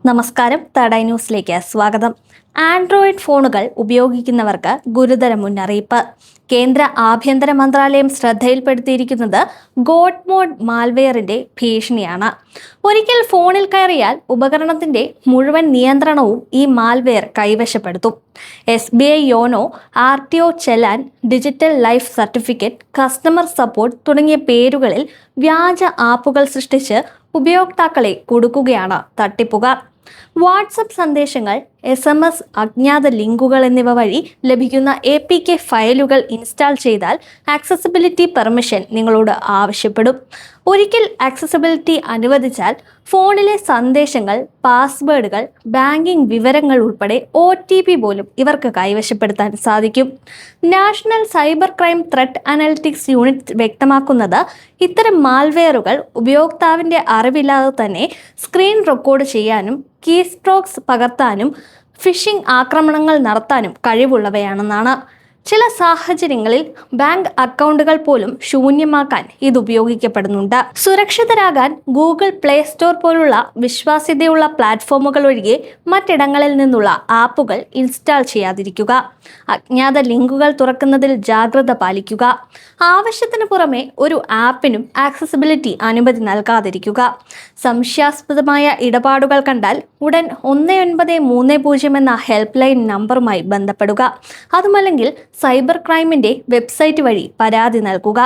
നമസ്കാരം, തടൈ ന്യൂസിലേക്ക് സ്വാഗതം. ആൻഡ്രോയിഡ് ഫോണുകൾ ഉപയോഗിക്കുന്നവർക്ക് ഗുരുതര മുന്നറിയിപ്പ്. കേന്ദ്ര ആഭ്യന്തര മന്ത്രാലയം ശ്രദ്ധയിൽപ്പെടുത്തിയിരിക്കുന്നത് ഗോഡ് മോഡ് മാൽവെയറിന്റെ ഭീഷണിയാണ്. ഒരിക്കൽ ഫോണിൽ കയറിയാൽ ഉപകരണത്തിന്റെ മുഴുവൻ നിയന്ത്രണവും ഈ മാൽവെയർ കൈവശപ്പെടുത്തും. SBI YONO, RTO challan, digital life certificate, customer support തുടങ്ങിയ പേരുകളിൽ വ്യാജ ആപ്പുകൾ സൃഷ്ടിച്ച് ഉപയോക്താക്കളെ കുടുക്കുകയാണ് തട്ടിപ്പുകാർ. വാട്സപ്പ് സന്ദേശങ്ങൾ, SMS, അജ്ഞാത ലിങ്കുകൾ എന്നിവ വഴി ലഭിക്കുന്ന APK ഫയലുകൾ ഇൻസ്റ്റാൾ ചെയ്താൽ ആക്സസിബിലിറ്റി പെർമിഷൻ നിങ്ങളോട് ആവശ്യപ്പെടും. ഒരിക്കൽ ആക്സസിബിലിറ്റി അനുവദിച്ചാൽ ഫോണിലെ സന്ദേശങ്ങൾ, പാസ്വേഡുകൾ, ബാങ്കിംഗ് വിവരങ്ങൾ ഉൾപ്പെടെ OTP പോലും ഇവർക്ക് കൈവശപ്പെടുത്താൻ സാധിക്കും. National cyber crime threat analytics unit വ്യക്തമാക്കുന്നത് ഇത്തരം മാൽവെയറുകൾ ഉപയോക്താവിൻ്റെ അറിവില്ലാതെ തന്നെ സ്ക്രീൻ റെക്കോർഡ് ചെയ്യാനും കീ സ്ട്രോക്സ് പകർത്താനും ഫിഷിംഗ് ആക്രമണങ്ങൾ നടത്താനും കഴിവുള്ളവയാണെന്നാണ്. ചില സാഹചര്യങ്ങളിൽ ബാങ്ക് അക്കൗണ്ടുകൾ പോലും ശൂന്യമാക്കാൻ ഇത് ഉപയോഗിക്കപ്പെടുന്നുണ്ട്. സുരക്ഷിതരാകാൻ ഗൂഗിൾ പ്ലേ സ്റ്റോർ പോലുള്ള വിശ്വാസ്യതയുള്ള പ്ലാറ്റ്ഫോമുകൾ ഒഴികെ മറ്റിടങ്ങളിൽ നിന്നുള്ള ആപ്പുകൾ ഇൻസ്റ്റാൾ ചെയ്യാതിരിക്കുക. അജ്ഞാത ലിങ്കുകൾ തുറക്കുന്നതിൽ ജാഗ്രത പാലിക്കുക. ആവശ്യത്തിന് പുറമെ ഒരു ആപ്പിനും ആക്സസിബിലിറ്റി അനുമതി നൽകാതിരിക്കുക. സംശയാസ്പദമായ ഇടപാടുകൾ കണ്ടാൽ ഉടൻ 1930 എന്ന ഹെൽപ്പ് ലൈൻ നമ്പറുമായി ബന്ധപ്പെടുക. അതുമല്ലെങ്കിൽ സൈബർ ക്രൈമിന്റെ വെബ്സൈറ്റ് വഴി പരാതി നൽകുക.